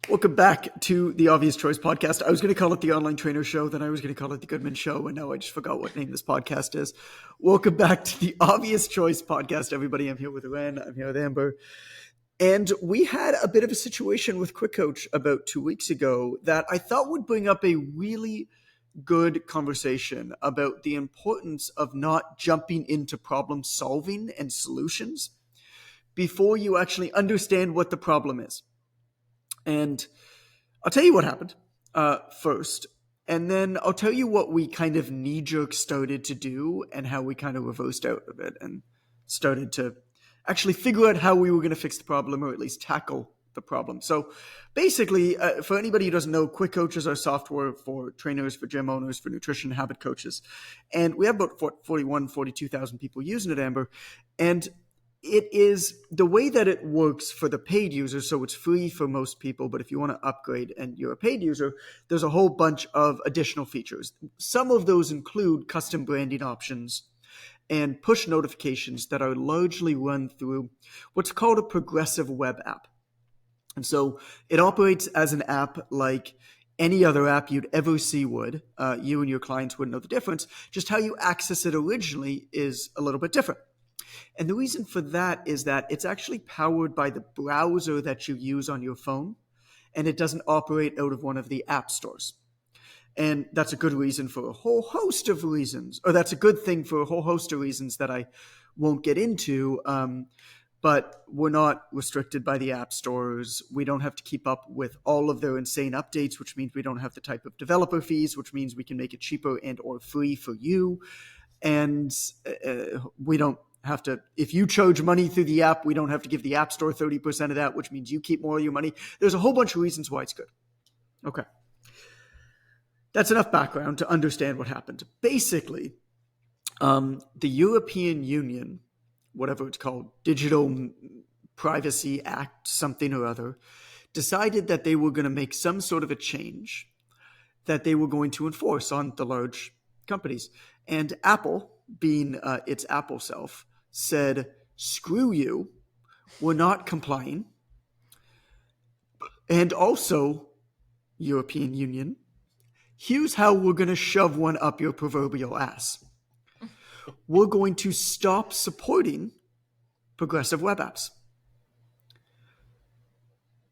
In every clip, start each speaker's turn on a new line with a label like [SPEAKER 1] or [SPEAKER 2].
[SPEAKER 1] Welcome back to the Obvious Choice podcast. I was going to call it the Online Trainer Show, then I was going to call it the Goodman Show, and now I just forgot what name this podcast is. Welcome back to the Obvious Choice podcast, everybody. I'm here with Ren. I'm here with Amber. And we had a bit of a situation with Quick Coach about 2 weeks ago that I thought would bring up a really good conversation about the importance of not jumping into problem solving and solutions before you actually understand what the problem is. And I'll tell you what happened first, and then I'll tell you what we kind of knee-jerk started to do and how we kind of reversed out of it and started to actually figure out how we were going to fix the problem, or at least tackle the problem. So basically, for anybody who doesn't know, Quick Coach is our software for trainers, for gym owners, for nutrition habit coaches. And we have about 42,000 people using it, Amber. And it is the way that it works for the paid users. So it's free for most people, but if you want to upgrade and you're a paid user, there's a whole bunch of additional features. Some of those include custom branding options and push notifications that are largely run through what's called a progressive web app. And so it operates as an app like any other app you'd ever see would. You and your clients wouldn't know the difference. Just how you access it originally is a little bit different. And the reason for that is that it's actually powered by the browser that you use on your phone, and it doesn't operate out of one of the app stores. And that's a good reason for a whole host of reasons, or that's a good thing for a whole host of reasons that I won't get into. But we're not restricted by the app stores. We don't have to keep up with all of their insane updates, which means we don't have the type of developer fees, which means we can make it cheaper and or free for you. And we don't have to, if you charge money through the app, we don't have to give the app store 30% of that, which means you keep more of your money. There's a whole bunch of reasons why it's good. Okay. That's enough background to understand what happened. Basically, the European Union, whatever it's called, Digital Privacy Act, something or other, decided that they were going to make some sort of a change that they were going to enforce on the large companies. And Apple, being its Apple self, said, screw you, we're not complying. And also, European Union, here's how we're going to shove one up your proverbial ass. We're going to stop supporting progressive web apps.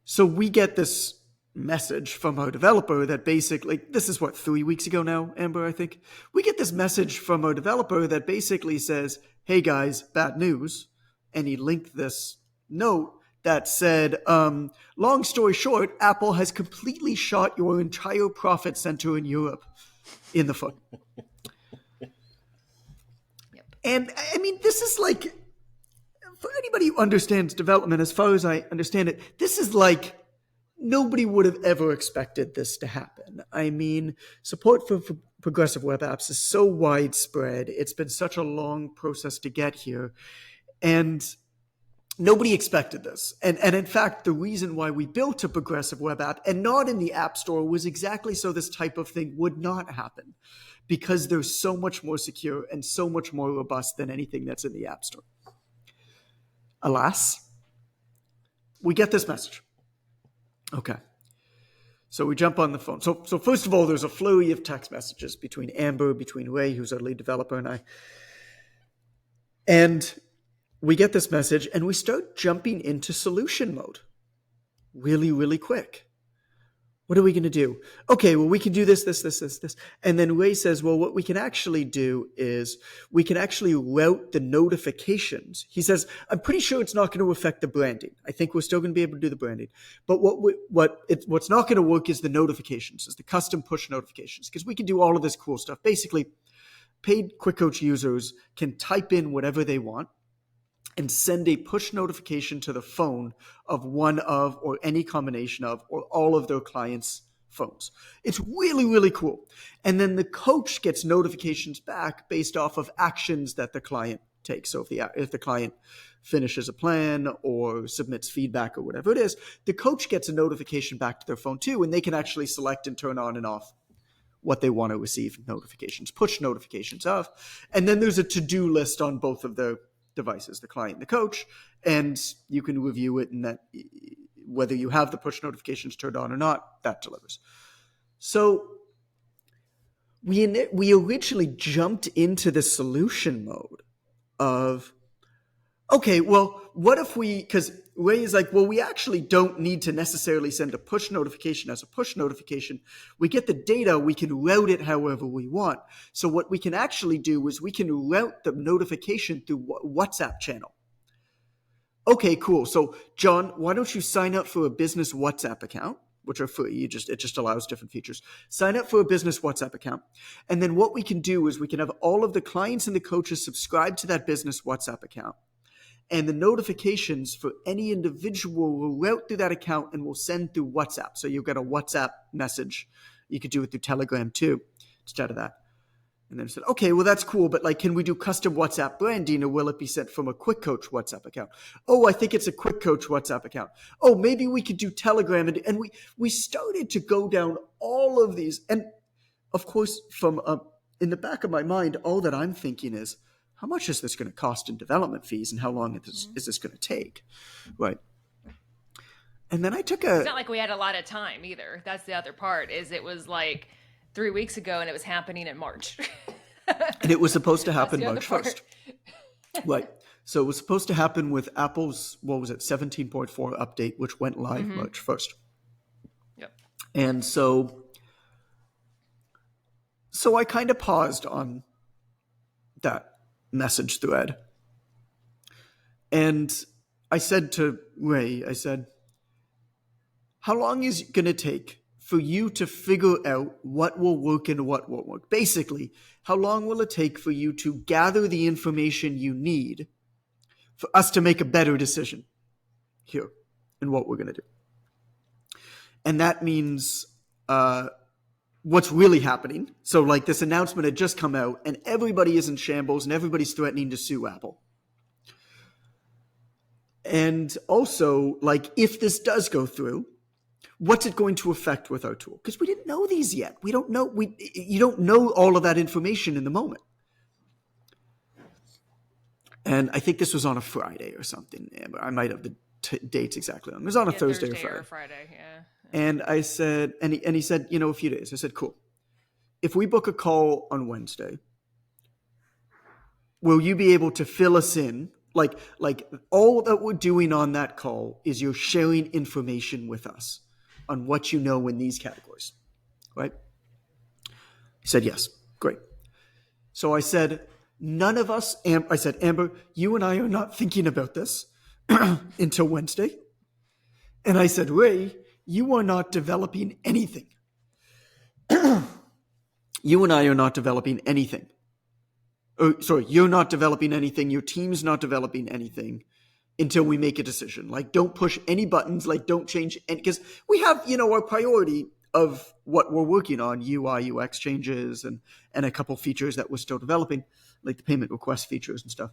[SPEAKER 1] So we get this message from our developer that basically, this is what, 3 weeks ago now, Amber, I think? We get this message from our developer that basically says, hey guys, bad news. And he linked this note that said, long story short, Apple has completely shot your entire profit center in Europe in the foot.
[SPEAKER 2] Yep.
[SPEAKER 1] And I mean, this is like, for anybody who understands development, as far as I understand it, this is like, nobody would have ever expected this to happen. I mean, support for progressive web apps is so widespread. It's been such a long process to get here. And nobody expected this. And in fact, the reason why we built a progressive web app and not in the App Store was exactly so this type of thing would not happen, because they're so much more secure and so much more robust than anything that's in the App Store. Alas, we get this message. Okay. So we jump on the phone. So first of all, there's a flurry of text messages between Amber, between Ray, who's our lead developer, and I. And we get this message and we start jumping into solution mode really, really quick. What are we going to do? Okay, well, we can do this. And then Ray says, well, what we can actually do is we can actually route the notifications. He says, I'm pretty sure it's not going to affect the branding. I think we're still going to be able to do the branding. But what's not going to work is the notifications, is the custom push notifications, because we can do all of this cool stuff. Basically, paid Quick Coach users can type in whatever they want and send a push notification to the phone of one of, or any combination of, or all of their clients' phones. It's really, really cool. And then the coach gets notifications back based off of actions that the client takes. So if the client finishes a plan or submits feedback or whatever it is, the coach gets a notification back to their phone too, and they can actually select and turn on and off what they want to receive notifications, push notifications of. And then there's a to-do list on both of their devices, the client and the coach, and you can review it, and that whether you have the push notifications turned on or not, that delivers. So we originally jumped into the solution mode of, okay, well, what if because Ray is like, well, we actually don't need to necessarily send a push notification as a push notification. We get the data, we can route it however we want. So what we can actually do is we can route the notification through WhatsApp channel. Okay, cool. So John, why don't you sign up for a business WhatsApp account, which are free. It just allows different features. Sign up for a business WhatsApp account. And then what we can do is we can have all of the clients and the coaches subscribe to that business WhatsApp account. And the notifications for any individual will route through that account and will send through WhatsApp. So you'll get a WhatsApp message. You could do it through Telegram too, instead of that. And then I said, okay, well, that's cool. But can we do custom WhatsApp branding, or will it be sent from a Quick Coach WhatsApp account? Oh, I think it's a Quick Coach WhatsApp account. Oh, maybe we could do Telegram. And we started to go down all of these. And of course, from in the back of my mind, all that I'm thinking is, how much is this going to cost in development fees, and how long is this going to take? Right. And then I took
[SPEAKER 2] It's not like we had a lot of time either. That's the other part, is it was 3 weeks ago and it was happening in March.
[SPEAKER 1] And it was supposed to happen March 1st. Right. So it was supposed to happen with Apple's, 17.4 update, which went live March 1st.
[SPEAKER 2] Yep.
[SPEAKER 1] And so I kind of paused on that message thread. And I said to Ray, how long is it going to take for you to figure out what will work and what won't work? Basically, how long will it take for you to gather the information you need for us to make a better decision here in what we're going to do? And that means what's really happening. So this announcement had just come out and everybody is in shambles and everybody's threatening to sue Apple. And also, if this does go through, what's it going to affect with our tool? Because we didn't know these yet. We don't know. You don't know all of that information in the moment. And I think this was on a Friday or something. I might have the dates exactly wrong. It was on a Thursday or
[SPEAKER 2] Friday. Yeah.
[SPEAKER 1] And I said, and he said, a few days. I said, cool. If we book a call on Wednesday, will you be able to fill us in? All that we're doing on that call is you're sharing information with us on what you know in these categories, right? He said, yes. Great. So I said, none of us, I said, Amber, you and I are not thinking about this until Wednesday. And I said, Ray, you are not developing anything. You and I are not developing anything. You're not developing anything. Your team's not developing anything until we make a decision. Don't push any buttons. Don't change any, because we have, our priority of what we're working on, UI, UX changes, and a couple features that we're still developing, like the payment request features and stuff.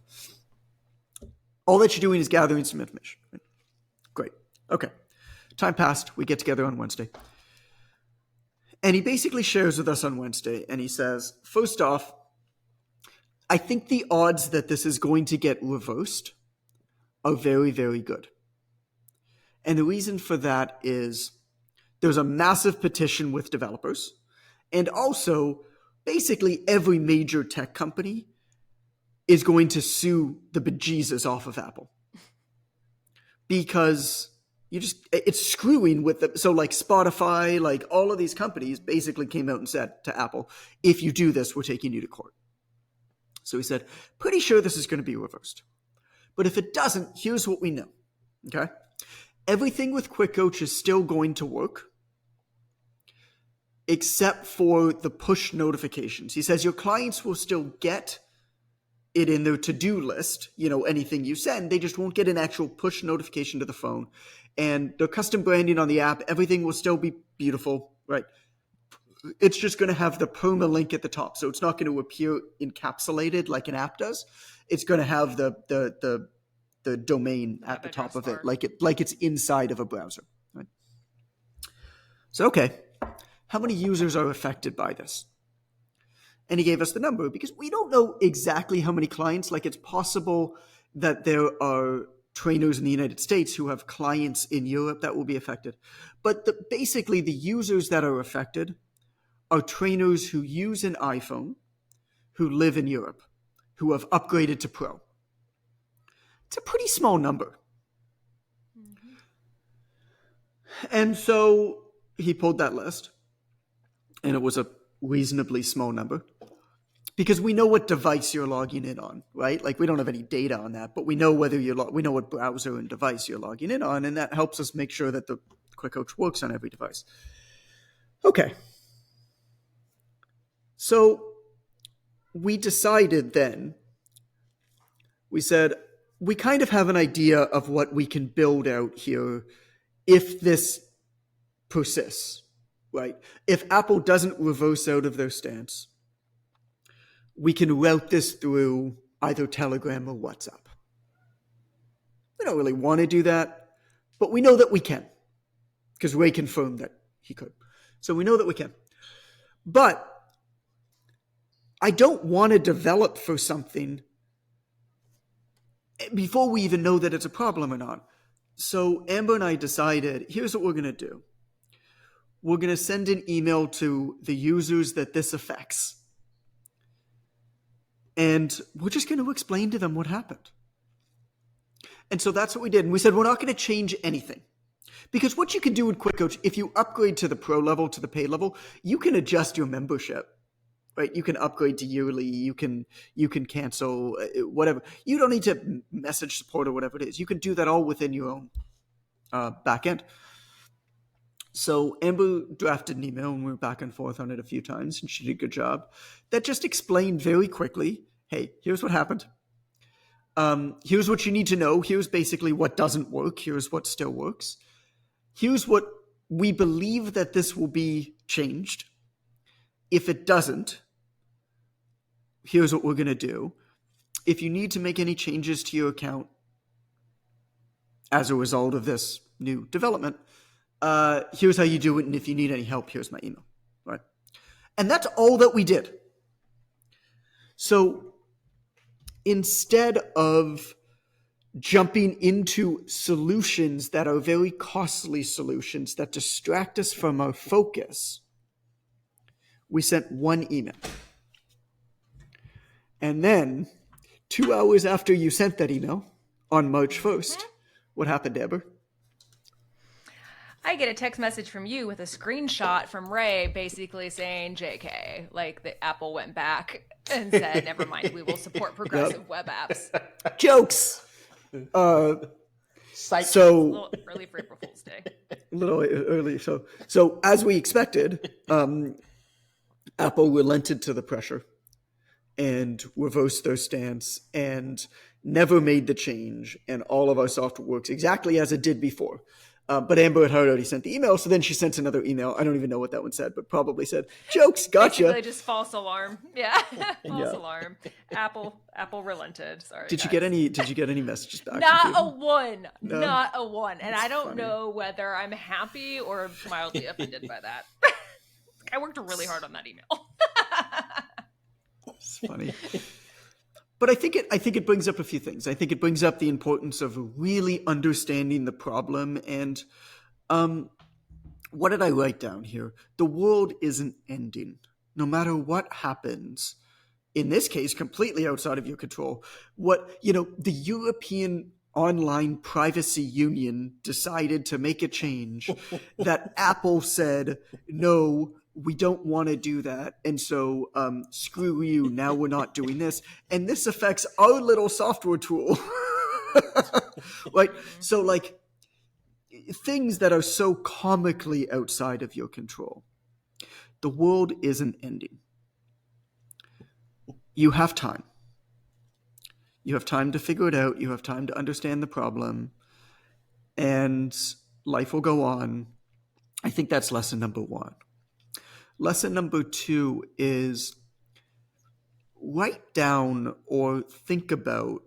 [SPEAKER 1] All that you're doing is gathering some information. Right? Great. Okay. Time passed. We get together on Wednesday. And he basically shares with us on Wednesday, and he says, first off, I think the odds that this is going to get reversed are very, very good. And the reason for that is there's a massive petition with developers, and also basically every major tech company is going to sue the bejesus off of Apple. Because it's screwing with them. So Spotify, all of these companies basically came out and said to Apple, if you do this, we're taking you to court. So he said, pretty sure this is going to be reversed. But if it doesn't, here's what we know. Okay? Everything with Quick Coach is still going to work, except for the push notifications. He says your clients will still get it in their to-do list, anything you send. They just won't get an actual push notification to the phone. And the custom branding on the app, everything will still be beautiful, right? It's just going to have the permalink at the top. So it's not going to appear encapsulated like an app does. It's going to have the domain at the top of it, like it's inside of a browser. Right? So, okay, how many users are affected by this? And he gave us the number because we don't know exactly how many clients. It's possible that there are trainers in the United States who have clients in Europe that will be affected. But basically, the users that are affected are trainers who use an iPhone, who live in Europe, who have upgraded to Pro. It's a pretty small number. Mm-hmm. And so he pulled that list, and it was a reasonably small number. Because we know what device you're logging in on, right? Like, we don't have any data on that, but we know whether we know what browser and device you're logging in on, and that helps us make sure that the Quick Coach works on every device. Okay. So we decided then, we said, we kind of have an idea of what we can build out here if this persists, right? If Apple doesn't reverse out of their stance, we can route this through either Telegram or WhatsApp. We don't really want to do that, but we know that we can, because Ray confirmed that he could. So we know that we can. But I don't want to develop for something before we even know that it's a problem or not. So Amber and I decided, here's what we're going to do. We're going to send an email to the users that this affects. And we're just going to explain to them what happened. And so that's what we did. And we said, we're not going to change anything. Because what you can do in Quick Coach, if you upgrade to the Pro level, to the paid level, you can adjust your membership, right? You can upgrade to yearly. You can cancel, whatever. You don't need to message support or whatever it is. You can do that all within your own back end. So Amber drafted an email, and we were back and forth on it a few times, and she did a good job. That just explained very quickly, hey, here's what happened. Here's what you need to know. Here's basically what doesn't work. Here's what still works. Here's what we believe that this will be changed. If it doesn't, here's what we're going to do. If you need to make any changes to your account as a result of this new development, here's how you do it. And if you need any help, here's my email. Right? And that's all that we did. So instead of jumping into solutions that are very costly solutions that distract us from our focus, we sent one email. And then 2 hours after you sent that email, on March 1st, what happened, Amber?
[SPEAKER 2] I get a text message from you with a screenshot from Ray basically saying JK, like the Apple went back and said, never mind, we will support progressive web apps.
[SPEAKER 1] Jokes! So
[SPEAKER 2] a little early for April Fool's Day.
[SPEAKER 1] A little early. So as we expected, Apple relented to the pressure and reversed their stance and never made the change, and all of our software works exactly as it did before. But Amber had already sent the email, so then she sent another email. I don't even know what that one said, but probably said, jokes, gotcha.
[SPEAKER 2] Basically just false alarm. Yeah. Alarm. Apple relented. Sorry.
[SPEAKER 1] Did you get any messages back?
[SPEAKER 2] Not a one. No? Not a one. And
[SPEAKER 1] That's
[SPEAKER 2] I don't
[SPEAKER 1] funny.
[SPEAKER 2] know whether I'm happy or mildly offended by that. I worked really hard on that email.
[SPEAKER 1] It's funny. But I think it brings up a few things. I think it brings up the importance of really understanding the problem. And what did I write down here? The world isn't ending. No matter what happens, in this case, completely outside of your control. The European Online Privacy Union decided to make a change that Apple said, no, we don't want to do that. And so screw you. Now we're not doing this. And this affects our little software tool. Right? So things that are so comically outside of your control. The world isn't ending. You have time. You have time to figure it out. You have time to understand the problem. And life will go on. I think that's lesson number one. Lesson number two is write down or think about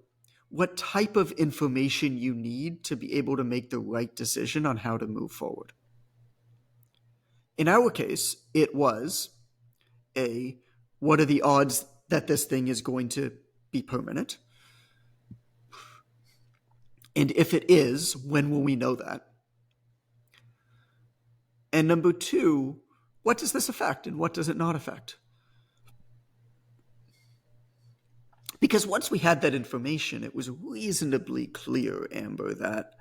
[SPEAKER 1] what type of information you need to be able to make the right decision on how to move forward. In our case, it was what are the odds that this thing is going to be permanent? And if it is, when will we know that? And number two, what does this affect and what does it not affect? Because once we had that information, it was reasonably clear, Amber, that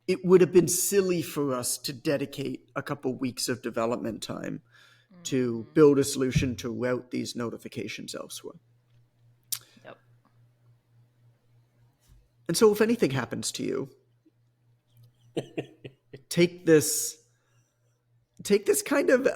[SPEAKER 1] it would have been silly for us to dedicate a couple weeks of development time to build a solution to route these notifications elsewhere.
[SPEAKER 2] Yep.
[SPEAKER 1] And so if anything happens to you, take this kind of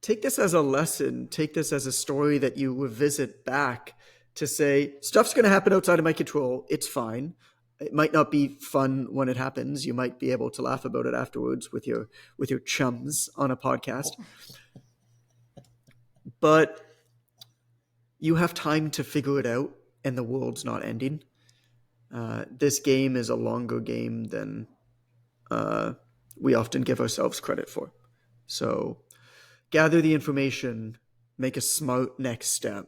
[SPEAKER 1] take this as a lesson, take this as a story that you revisit back to say, stuff's going to happen outside of my control. It's fine. It might not be fun when it happens. You might be able to laugh about it afterwards with your chums on a podcast. But you have time to figure it out, and the world's not ending. This game is a longer game than we often give ourselves credit for. So gather the information, make a smart next step.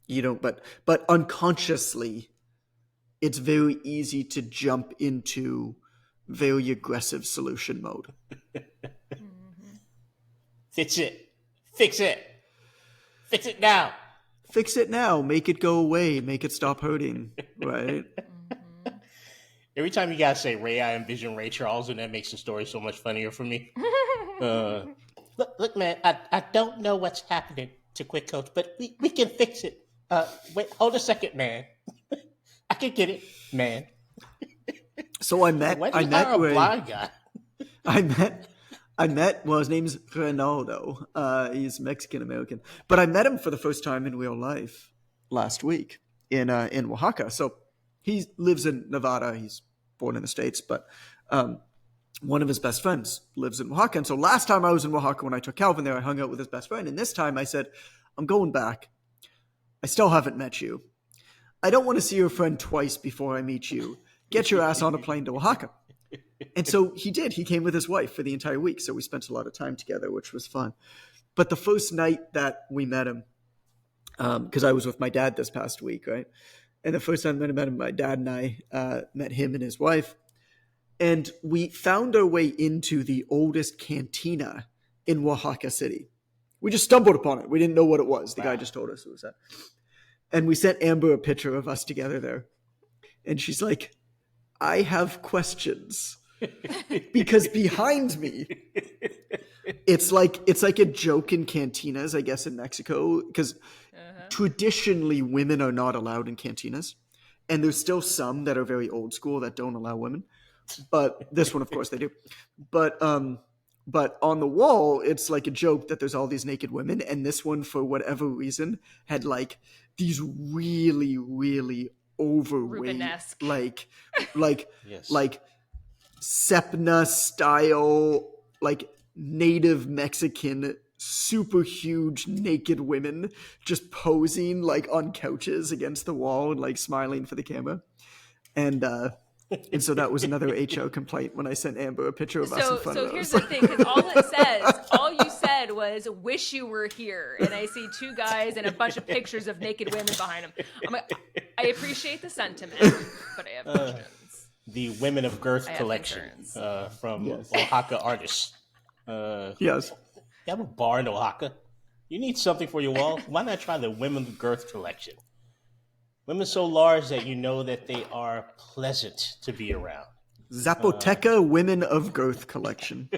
[SPEAKER 1] You don't, but unconsciously, it's very easy to jump into very aggressive solution mode.
[SPEAKER 3] Fix it. Fix it. Fix it now.
[SPEAKER 1] Fix it now. Make it go away. Make it stop hurting. Right?
[SPEAKER 3] Every time you guys say Ray, I envision Ray Charles, and that makes the story so much funnier for me. Look, man, I don't know what's happening to Quick Coach, but we can fix it. Wait, hold a second, man. I can get it, man.
[SPEAKER 1] So I met
[SPEAKER 3] a blind guy.
[SPEAKER 1] I met, well, his name's Ronaldo. He's Mexican American. But I met him for the first time in real life last week in Oaxaca. So he lives in Nevada. He's born in the States, but one of his best friends lives in Oaxaca. And so last time I was in Oaxaca when I took Calvin there, I hung out with his best friend. And this time I said, I'm going back. I still haven't met you. I don't want to see your friend twice before I meet you. Get your ass on a plane to Oaxaca. And so he did. He came with his wife for the entire week. So we spent a lot of time together, which was fun. But the first night that we met him, because I was with my dad this past week, right? And the first time I met him, my dad and I met him and his wife. And we found our way into the oldest cantina in Oaxaca City. We just stumbled upon it. We didn't know what it was. The guy just told us it was that. And we sent Amber a picture of us together there. And she's like, I have questions. Because behind me, it's like a joke in cantinas, I guess, in Mexico. Because traditionally, women are not allowed in cantinas. And there's still some that are very old school that don't allow women. But this one, of course, they do. But on the wall, it's like a joke that there's all these naked women. And this one, for whatever reason, had like these really, really overweight,
[SPEAKER 2] Rubenesque.
[SPEAKER 1] like
[SPEAKER 3] Yes.
[SPEAKER 1] like Sepna style, like native Mexican, super huge naked women just posing like on couches against the wall and like smiling for the camera. And so that was another HR complaint when I sent Amber a picture of us in front of
[SPEAKER 2] So here's
[SPEAKER 1] those.
[SPEAKER 2] the thing, because all you said was, wish you were here. And I see two guys and a bunch of pictures of naked women behind them. I'm like, I appreciate the sentiment, but I have questions.
[SPEAKER 3] The Women of Girth
[SPEAKER 2] I have
[SPEAKER 3] collection
[SPEAKER 2] concerns.
[SPEAKER 3] from
[SPEAKER 1] Yes.
[SPEAKER 3] Oaxaca artists.
[SPEAKER 1] Yes.
[SPEAKER 3] You have a bar in Oaxaca. You need something for your wall. Why not try the Women of Girth collection? Women so large that you know that they are pleasant to be around.
[SPEAKER 1] Zapoteca Women of Girth collection.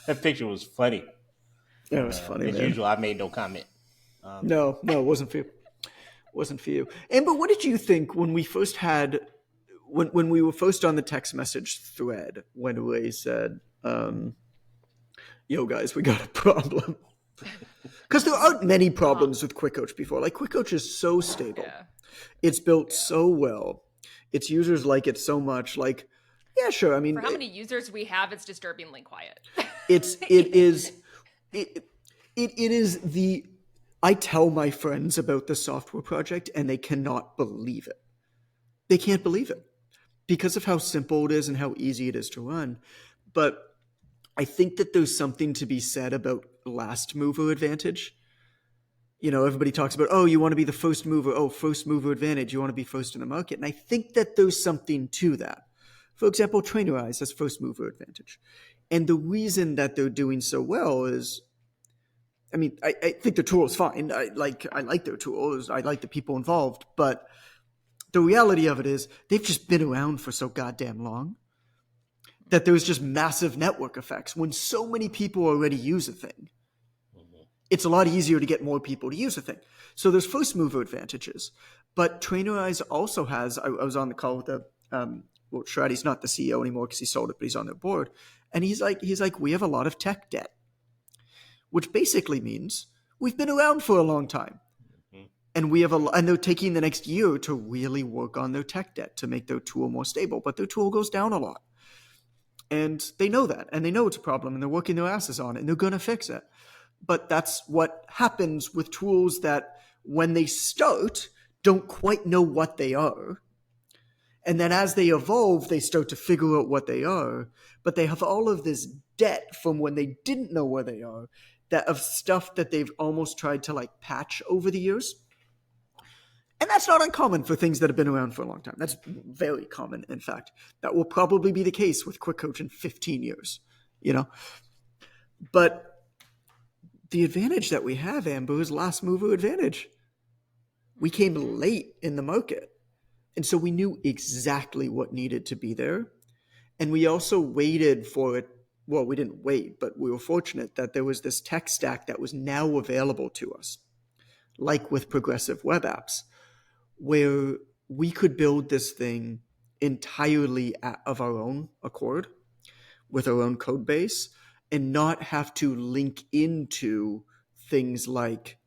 [SPEAKER 3] That picture was funny.
[SPEAKER 1] That was funny,
[SPEAKER 3] As
[SPEAKER 1] man.
[SPEAKER 3] usual, I made no comment.
[SPEAKER 1] No, it wasn't for you. Wasn't for you. Amber, what did you think when we first had, when we were first on the text message thread, when Ray said, yo guys, we got a problem? Because there aren't many problems with Quick Coach before. Like, Quick Coach is so stable.
[SPEAKER 2] Yeah.
[SPEAKER 1] It's built so well. Its users like it so much. Like, yeah, sure. I mean,
[SPEAKER 2] For how many users we have, it's disturbingly quiet.
[SPEAKER 1] it is the, I tell my friends about the software project and they cannot believe it. They can't believe it because of how simple it is and how easy it is to run. But I think that there's something to be said about last mover advantage. everybody talks about, oh, you want to be the first mover. Oh, first mover advantage. You want to be first in the market. And I think that there's something to that. For example, Trainerize has first mover advantage. And the reason that they're doing so well is, I think the tool is fine. I like their tools. I like the people involved. But the reality of it is they've just been around for so goddamn long that there's just massive network effects. When so many people already use a thing, it's a lot easier to get more people to use a thing. So there's first mover advantages. But Trainerize also has, I was on the call with Shreddy's not the CEO anymore because he sold it, but he's on their board. And he's like, we have a lot of tech debt, which basically means we've been around for a long time. And and they're taking the next year to really work on their tech debt to make their tool more stable. But their tool goes down a lot. And they know that. And they know it's a problem. And they're working their asses on it. And they're going to fix it. But that's what happens with tools that, when they start, don't quite know what they are. And then as they evolve, they start to figure out what they are. But they have all of this debt from when they didn't know where they are, that of stuff that they've almost tried to patch over the years. And that's not uncommon for things that have been around for a long time. That's very common, in fact. That will probably be the case with Quick Coach in 15 years, But the advantage that we have, Amber, is last mover advantage. We came late in the market. And so we knew exactly what needed to be there. And we also waited for it. Well, we didn't wait, but we were fortunate that there was this tech stack that was now available to us, like with progressive web apps, where we could build this thing entirely of our own accord with our own code base and not have to link into things like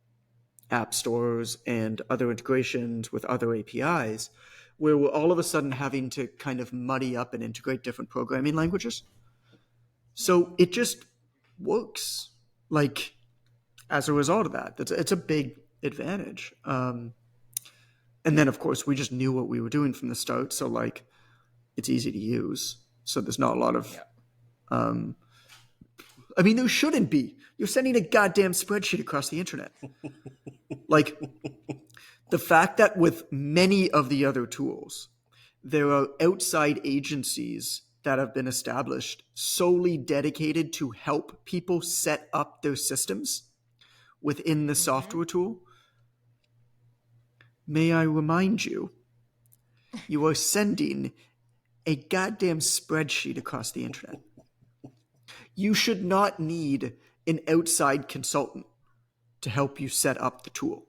[SPEAKER 1] app stores and other integrations with other APIs, where we're all of a sudden having to kind of muddy up and integrate different programming languages. So it just works as a result of that. It's a big advantage. And then, of course, we just knew what we were doing from the start. So, it's easy to use. So there's not a lot of... there shouldn't be. You're sending a goddamn spreadsheet across the internet. The fact that with many of the other tools, there are outside agencies that have been established solely dedicated to help people set up their systems within the software tool. May I remind you, you are sending a goddamn spreadsheet across the internet. You should not need an outside consultant to help you set up the tool.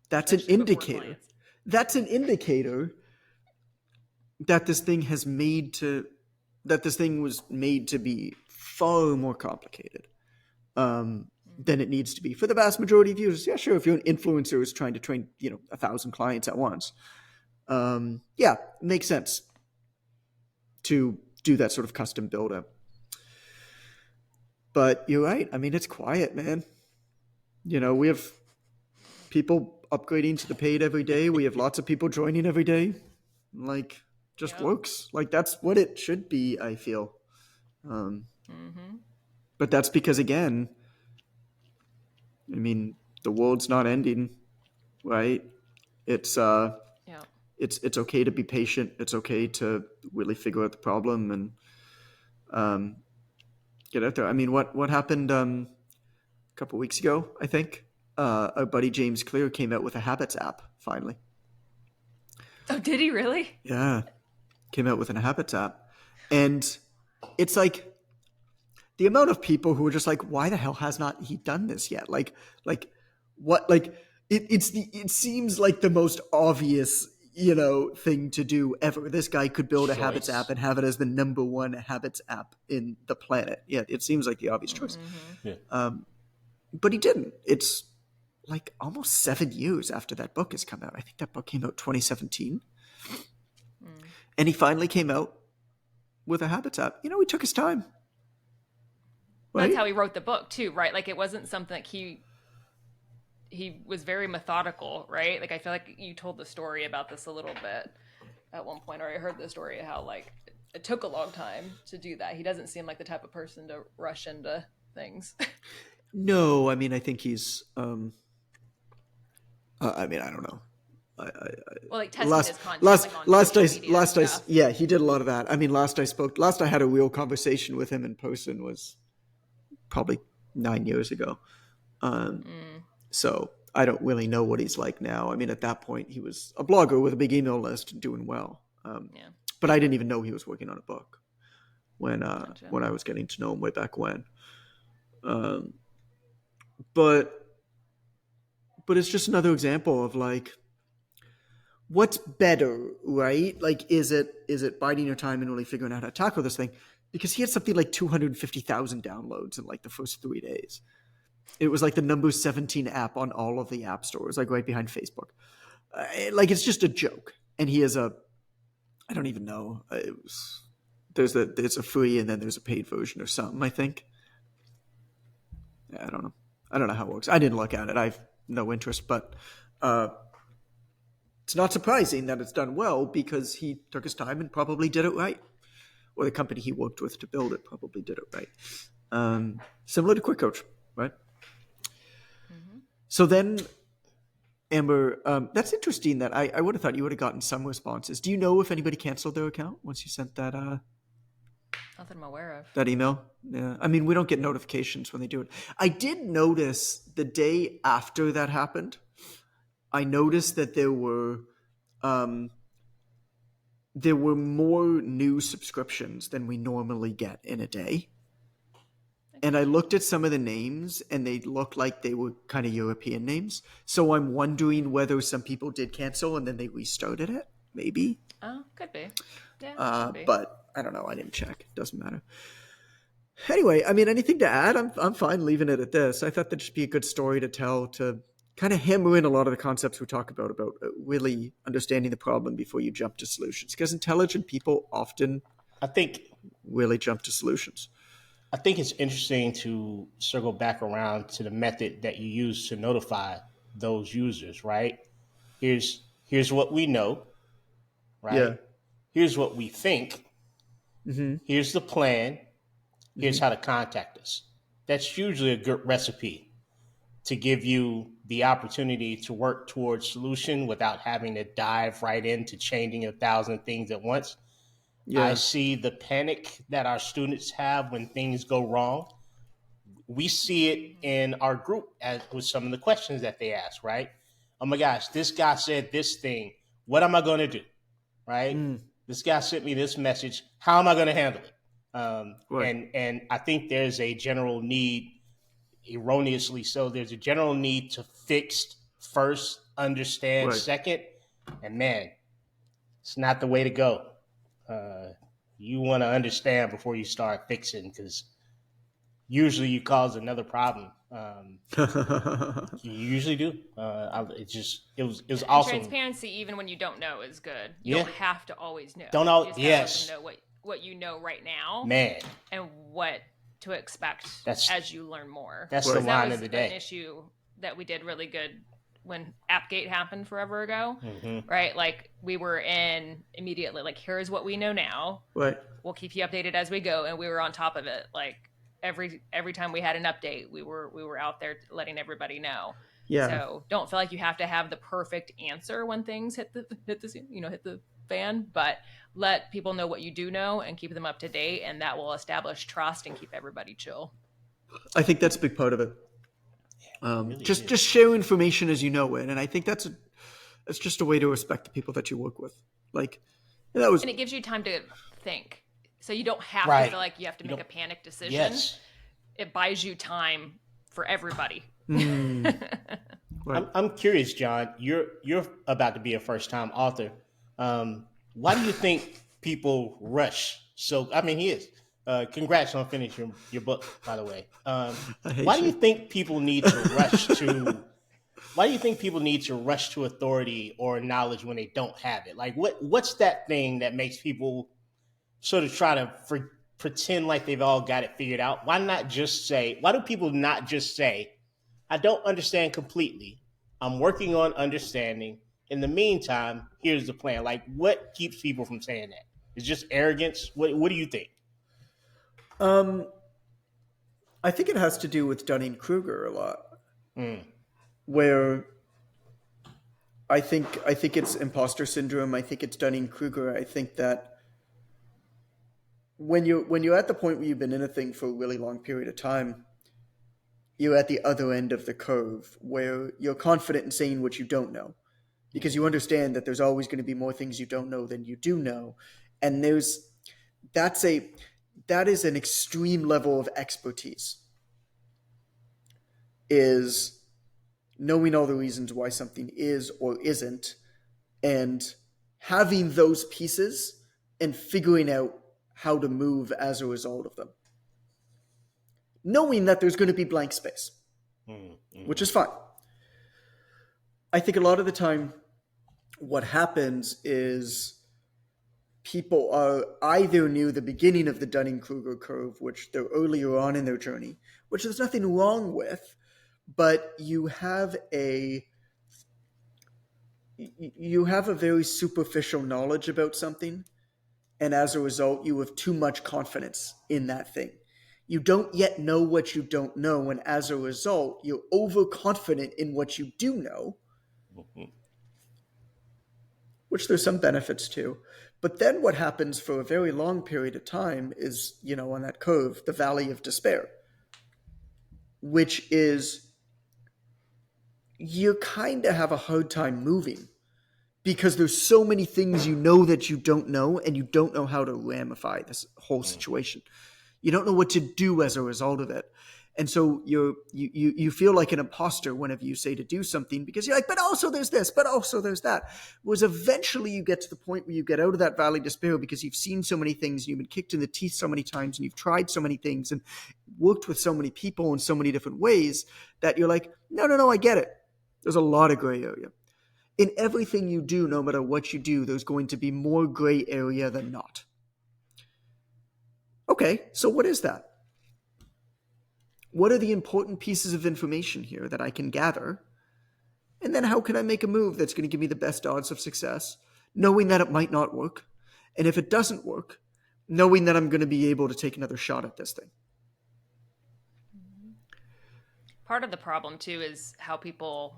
[SPEAKER 1] That's an indicator. That's an indicator that this thing was made to be far more complicated than it needs to be for the vast majority of users. Yeah, sure. If you're an influencer who's trying to train, 1,000 clients at once, it makes sense to do that sort of custom build up. But you're right. It's quiet, man. We have people upgrading to the paid every day. We have lots of people joining every day. Works. That's what it should be, I feel. But that's because, again, the world's not ending, right? It's it's okay to be patient. It's okay to really figure out the problem and get out there. What happened a couple weeks ago, I think? Our buddy James Clear came out with a Habits app, finally.
[SPEAKER 2] Oh, did he really?
[SPEAKER 1] Yeah. Came out with a Habits app. And it's the amount of people who are just why the hell has not he done this yet? What? It seems like the most obvious, thing to do ever. This guy could build a Habits app and have it as the number one Habits app in the planet. Yeah, it seems like the obvious choice.
[SPEAKER 3] Yeah.
[SPEAKER 1] But he didn't. It's almost 7 years after that book has come out. I think that book came out 2017. And he finally came out with a Habits app. He took his time. Right?
[SPEAKER 2] That's how he wrote the book too, right? It wasn't something he was very methodical, right? I feel like you told the story about this a little bit at one point, or I heard the story of how it took a long time to do that. He doesn't seem like the type of person to rush into things.
[SPEAKER 1] No, I mean, I think he's. I mean, I don't know.
[SPEAKER 2] Well, like testing
[SPEAKER 1] Last,
[SPEAKER 2] his content,
[SPEAKER 1] last,
[SPEAKER 2] like on
[SPEAKER 1] last
[SPEAKER 2] social
[SPEAKER 1] I,
[SPEAKER 2] media and stuff.
[SPEAKER 1] yeah, he did a lot of that. I mean, last I had a real conversation with him in person was probably 9 years ago. So I don't really know what he's like now. I mean, at that point, he was a blogger with a big email list and doing well.
[SPEAKER 2] Yeah.
[SPEAKER 1] But I didn't even know he was working on a book
[SPEAKER 2] Gotcha.
[SPEAKER 1] when I was getting to know him way back when. But it's just another example of like what's better, right? Like, is it biding your time and really figuring out how to tackle this thing? Because he had something like 250,000 downloads in like the first 3 days. It was like the number 17 app on all of the app stores, like right behind Facebook. Like it's just a joke. And he has I don't even know. There's a free and then there's a paid version or something, I think. I don't know. I don't know how it works. I didn't look at it. I've no interest, but it's not surprising that it's done well because he took his time and probably did it right. Or the company he worked with to build it probably did it right. Similar to Quick Coach, right? Mm-hmm. So then, Amber, that's interesting that I would have thought you would have gotten some responses. Do you know if anybody canceled their account once you sent that
[SPEAKER 2] Nothing I'm aware of.
[SPEAKER 1] that email? Yeah. I mean, we don't get notifications when they do it. I did notice the day after that happened, I noticed that there were more new subscriptions than we normally get in a day. And I looked at some of the names and they looked like they were kind of European names. So I'm wondering whether some people did cancel and then they restarted it. Maybe.
[SPEAKER 2] Oh, could be. Yeah, could be.
[SPEAKER 1] But I don't know. I didn't check. It doesn't matter. Anyway, I mean, anything to add? I'm fine leaving it at this. I thought that'd just be a good story to tell to kind of hammer in a lot of the concepts we talk about really understanding the problem before you jump to solutions. Because intelligent people often,
[SPEAKER 3] I think,
[SPEAKER 1] really jump to solutions.
[SPEAKER 3] I think it's interesting to circle back around to the method that you use to notify those users, right? Here's what we know, right?
[SPEAKER 1] Yeah.
[SPEAKER 3] Here's what we think.
[SPEAKER 1] Mm-hmm.
[SPEAKER 3] Here's the plan. Here's how to contact us. That's usually a good recipe to give you the opportunity to work towards solution without having to dive right into changing 1,000 things at once.
[SPEAKER 1] Yeah.
[SPEAKER 3] I see the panic that our students have when things go wrong. We see it in our group with some of the questions that they ask, right? Oh my gosh, this guy said this thing. What am I going to do? Right? This guy sent me this message. How am I going to handle it?
[SPEAKER 1] Right.
[SPEAKER 3] And I think there's a general need, erroneously so, there's a general need to fix first, understand
[SPEAKER 1] Right.
[SPEAKER 3] second. And man, it's not the way to go. You want to understand before you start fixing, because usually you cause another problem. You usually do. It was awesome.
[SPEAKER 2] Transparency, even when you don't know, is good. You
[SPEAKER 3] Yeah.
[SPEAKER 2] don't have to always know.
[SPEAKER 3] Don't all-
[SPEAKER 2] You just
[SPEAKER 3] yes.
[SPEAKER 2] have to know what you know right now,
[SPEAKER 3] Man,
[SPEAKER 2] and what to expect as you learn more.
[SPEAKER 3] that's
[SPEAKER 1] Right.
[SPEAKER 3] the
[SPEAKER 2] That
[SPEAKER 3] line
[SPEAKER 2] was
[SPEAKER 3] of the
[SPEAKER 2] an
[SPEAKER 3] day.
[SPEAKER 2] issue that we did really good when Appgate happened forever ago,
[SPEAKER 3] Mm-hmm.
[SPEAKER 2] right? Like we were in immediately, like, here's what we know now.
[SPEAKER 1] Right.
[SPEAKER 2] We'll keep you updated as we go, and we were on top of it. Like every time we had an update, we were out there letting everybody know.
[SPEAKER 1] Yeah.
[SPEAKER 2] So don't feel like you have to have the perfect answer when things hit the fan, but let people know what you do know and keep them up to date, and that will establish trust and keep everybody chill.
[SPEAKER 1] I think that's a big part of it.
[SPEAKER 3] Really
[SPEAKER 1] just
[SPEAKER 3] is.
[SPEAKER 1] share information as you know it, and I think that's just a way to respect the people that you work with. Like that was,
[SPEAKER 2] And it gives you time to think, so you don't have
[SPEAKER 3] Right.
[SPEAKER 2] to feel like you have to make a panic decision.
[SPEAKER 3] Yes.
[SPEAKER 2] It buys you time for everybody.
[SPEAKER 1] right.
[SPEAKER 3] I'm curious, John. You're about to be a first time author. Why do you think people rush? So I mean, he is. Congrats on finishing your book, by the way. Why do you think people need to rush to? Why do you think people need to rush to authority or knowledge when they don't have it? Like, what's that thing that makes people sort of try to pretend like they've all got it figured out? Why not just say? Why do people not just say, "I don't understand completely. I'm working on understanding. In the meantime, here's the plan." Like, what keeps people from saying that? It's just arrogance. What do you think?
[SPEAKER 1] I think it has to do with Dunning-Kruger a lot,
[SPEAKER 3] Mm.
[SPEAKER 1] where I think it's imposter syndrome. I think it's Dunning-Kruger. I think that when you're at the point where you've been in a thing for a really long period of time, you're at the other end of the curve where you're confident in saying what you don't know, because you understand that there's always going to be more things you don't know than you do know, and that's a that is an extreme level of expertise, is knowing all the reasons why something is or isn't, and having those pieces and figuring out how to move as a result of them, knowing that there's going to be blank space, which is fine. I think a lot of the time what happens is people are either near the beginning of the Dunning-Kruger curve, which they're earlier on in their journey, which there's nothing wrong with, but you have a very superficial knowledge about something, and as a result you have too much confidence in that thing. You don't yet know what you don't know, and as a result you're overconfident in what you do know, which there's some benefits to. But then what happens for a very long period of time is, on that curve, the valley of despair, which is you kind of have a hard time moving because there's so many things that you don't know, and you don't know how to ramify this whole situation. You don't know what to do as a result of it. And so you feel like an imposter whenever you say to do something, because you're like, but also there's this, but also there's that. Whereas eventually you get to the point where you get out of that valley of despair because you've seen so many things, and you've been kicked in the teeth so many times, and you've tried so many things and worked with so many people in so many different ways, that you're like, no, I get it. There's a lot of gray area. In everything you do, no matter what you do, there's going to be more gray area than not. Okay, so what is that? What are the important pieces of information here that I can gather? And then how can I make a move that's going to give me the best odds of success, knowing that it might not work? And if it doesn't work, knowing that I'm going to be able to take another shot at this thing.
[SPEAKER 2] Part of the problem too is how people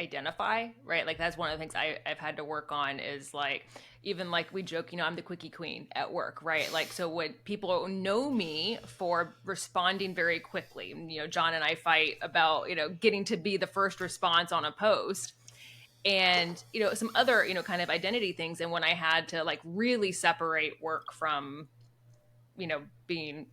[SPEAKER 2] identify, right? Like that's one of the things I've had to work on, is like, even like we joke, I'm the quickie queen at work, right? Like, so when people know me for responding very quickly, John and I fight about, getting to be the first response on a post, and, some other, kind of identity things. And when I had to like really separate work from, being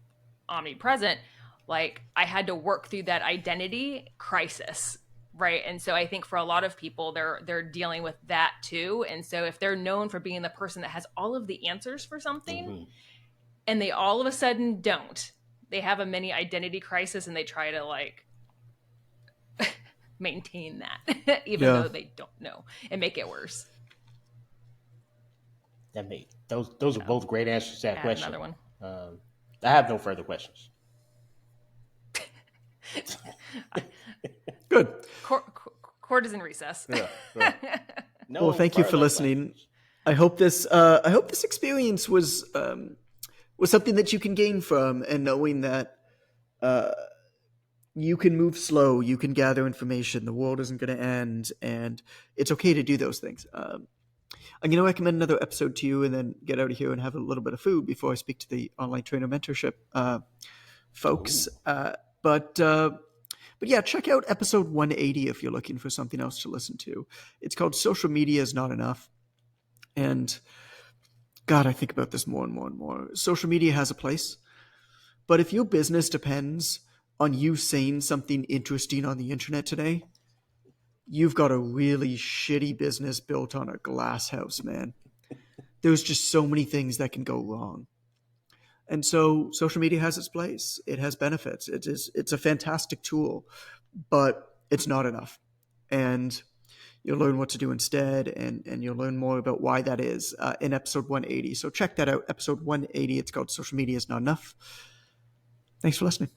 [SPEAKER 2] omnipresent, like I had to work through that identity crisis. Right. And so I think for a lot of people, they're dealing with that too. And so if they're known for being the person that has all of the answers for something, and they all of a sudden don't, they have a mini identity crisis, and they try to like maintain that, even though they don't know, and make it worse.
[SPEAKER 3] Those are both great answers to that question.
[SPEAKER 2] Another one.
[SPEAKER 3] I have no further questions.
[SPEAKER 1] Good.
[SPEAKER 2] Court is in recess.
[SPEAKER 3] Yeah. No,
[SPEAKER 1] well, thank you for listening. I hope this experience was something that you can gain from, and knowing that you can move slow, you can gather information, the world isn't going to end, and it's okay to do those things. I'm going to recommend another episode to you, and then get out of here and have a little bit of food before I speak to the online trainer mentorship folks. But yeah, check out episode 180 if you're looking for something else to listen to. It's called Social Media is Not Enough. And God, I think about this more and more and more. Social media has a place. But if your business depends on you saying something interesting on the internet today, you've got a really shitty business built on a glass house, man. There's just so many things that can go wrong. And so social media has its place. It has benefits. It's a fantastic tool, but it's not enough. And you'll learn what to do instead, and you'll learn more about why that is in episode 180. So check that out, episode 180. It's called Social Media is Not Enough. Thanks for listening.